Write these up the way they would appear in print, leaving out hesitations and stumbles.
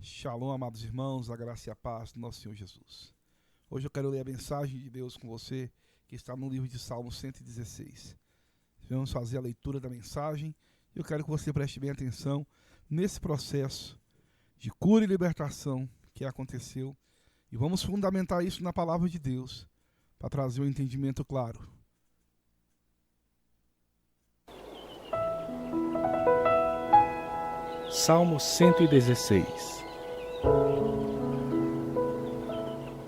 Shalom, amados irmãos, a graça e a paz do nosso Senhor Jesus. Hoje eu quero ler a mensagem de Deus com você, que está no livro de Salmos 116. Vamos fazer a leitura da mensagem e eu quero que você preste bem atenção nesse processo de cura e libertação que aconteceu. E vamos fundamentar isso na palavra de Deus, para trazer um entendimento claro. Salmo 116.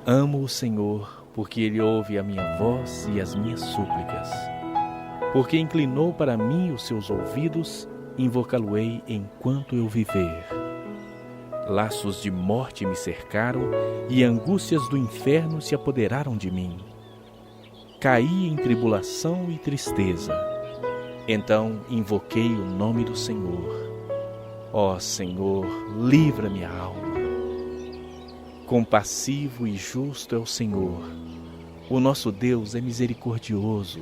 Amo o Senhor, porque Ele ouve a minha voz e as minhas súplicas. Porque inclinou para mim os seus ouvidos, invocá-lo-ei enquanto eu viver. Laços de morte me cercaram e angústias do inferno se apoderaram de mim. Caí em tribulação e tristeza. Então invoquei o nome do Senhor. Ó Senhor, livra minha alma. Compassivo e justo é o Senhor. O nosso Deus é misericordioso.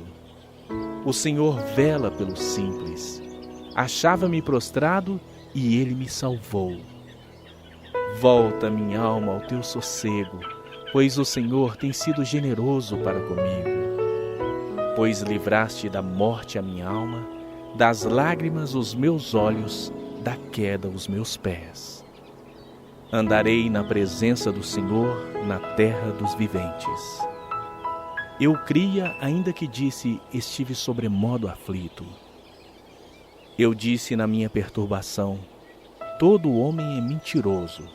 O Senhor vela pelos simples. Achava-me prostrado e Ele me salvou. Volta, minha alma, ao teu sossego, pois o Senhor tem sido generoso para comigo. Pois livraste da morte a minha alma, das lágrimas os meus olhos, da queda os meus pés. Andarei na presença do Senhor, na terra dos viventes. Eu cria, ainda que disse, estive sobremodo aflito. Eu disse na minha perturbação, todo homem é mentiroso.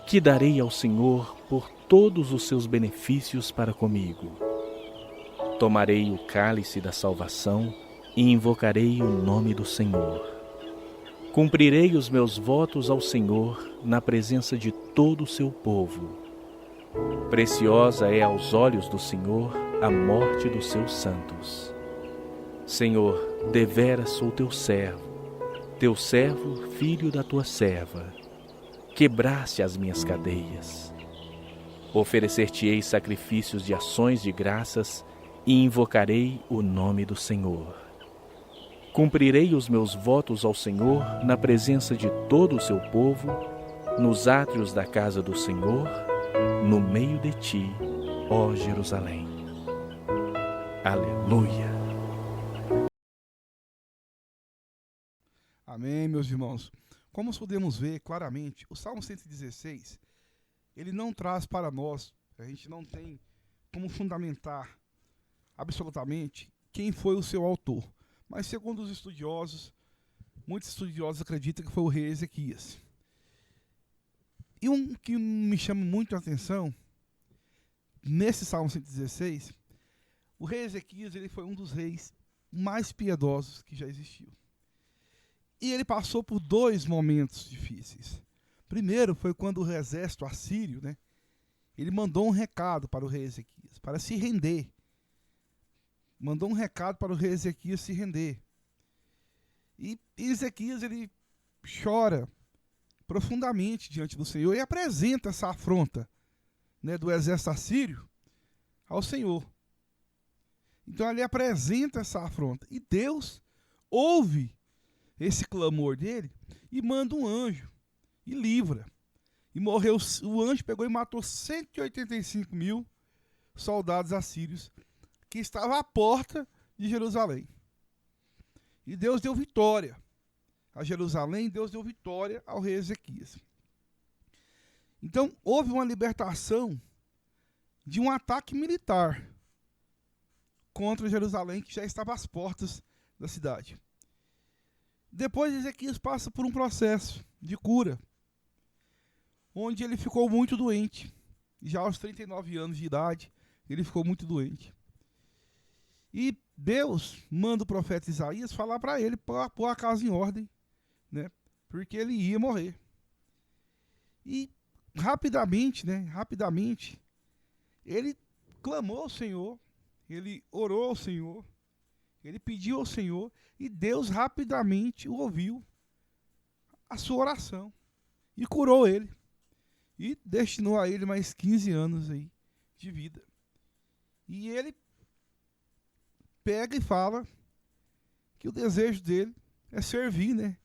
Que darei ao Senhor por todos os seus benefícios para comigo? Tomarei o cálice da salvação e invocarei o nome do Senhor. Cumprirei os meus votos ao Senhor na presença de todo o seu povo. Preciosa é aos olhos do Senhor a morte dos seus santos. Senhor, deveras sou teu servo, filho da tua serva. Quebraste as minhas cadeias. Oferecer-te-ei sacrifícios de ações de graças e invocarei o nome do Senhor. Cumprirei os meus votos ao Senhor na presença de todo o seu povo, nos átrios da casa do Senhor, no meio de ti, ó Jerusalém. Aleluia! Amém, meus irmãos. Como podemos ver claramente, o Salmo 116, ele não traz para nós, a gente não tem como fundamentar absolutamente quem foi o seu autor. Mas segundo os estudiosos, muitos estudiosos acreditam que foi o rei Ezequias. E um que me chama muito a atenção, nesse Salmo 116, o rei Ezequias ele foi um dos reis mais piedosos que já existiu. E ele passou por dois momentos difíceis. Primeiro foi quando o exército assírio, ele mandou um recado para o rei Ezequias, para se render. Mandou um recado para o rei Ezequias se render. E Ezequias ele chora profundamente diante do Senhor e apresenta essa afronta, do exército assírio ao Senhor. Então ele apresenta essa afronta. E Deus ouve esse clamor dele e manda um anjo e livra. E morreu, o anjo pegou e matou 185 mil soldados assírios que estavam à porta de Jerusalém. E Deus deu vitória a Jerusalém, Deus deu vitória ao rei Ezequias. Então, houve uma libertação de um ataque militar contra Jerusalém, que já estava às portas da cidade. Depois, Ezequias passa por um processo de cura, onde ele ficou muito doente. Já aos 39 anos de idade, ele ficou muito doente. E Deus manda o profeta Isaías falar para ele pôr a casa em ordem, porque ele ia morrer. E rapidamente, ele clamou ao Senhor, ele orou ao Senhor, ele pediu ao Senhor, e Deus rapidamente o ouviu a sua oração e curou ele. E destinou a ele mais 15 anos aí de vida. E ele pega e fala que o desejo dele é servir,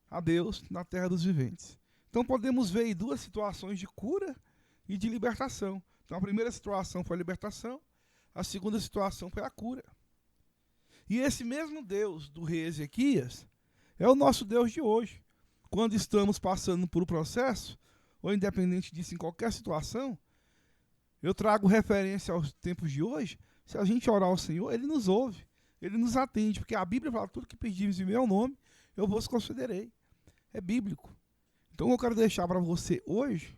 a Deus na terra dos viventes. Então podemos ver aí duas situações de cura e de libertação. Então a primeira situação foi a libertação, a segunda situação foi a cura. E esse mesmo Deus do rei Ezequias é o nosso Deus de hoje. Quando estamos passando por um processo, ou independente disso, em qualquer situação, eu trago referência aos tempos de hoje. Se a gente orar ao Senhor, Ele nos ouve, Ele nos atende, porque a Bíblia fala: tudo que pedires em meu nome, eu vos concederei. É bíblico. Então o que eu quero deixar para você hoje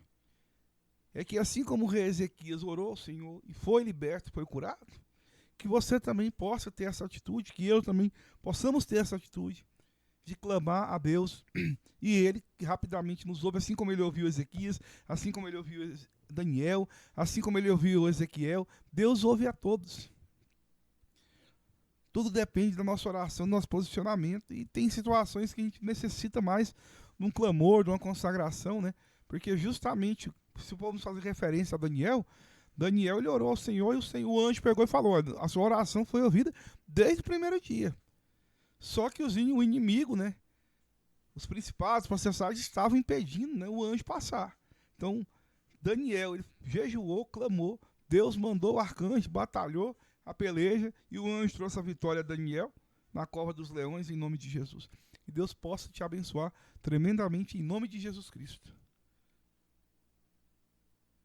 é que assim como o rei Ezequias orou ao Senhor e foi liberto, foi curado, que você também possa ter essa atitude, que eu também possamos ter essa atitude de clamar a Deus, e Ele rapidamente nos ouve, assim como Ele ouviu Ezequias, assim como Ele ouviu Daniel, assim como Ele ouviu Ezequiel. Deus ouve a todos. Tudo depende da nossa oração, do nosso posicionamento, e tem situações que a gente necessita mais de um clamor, de uma consagração, né? Porque justamente, se formos fazer referência a Daniel, ele orou ao Senhor e o anjo pegou e falou: a sua oração foi ouvida desde o primeiro dia. Só que o inimigo, né, os principados, os processados estavam impedindo, né, o anjo passar. Então, Daniel, ele jejuou, clamou, Deus mandou o arcanjo, batalhou a peleja e o anjo trouxe a vitória a Daniel na cova dos leões em nome de Jesus. Que Deus possa te abençoar tremendamente em nome de Jesus Cristo.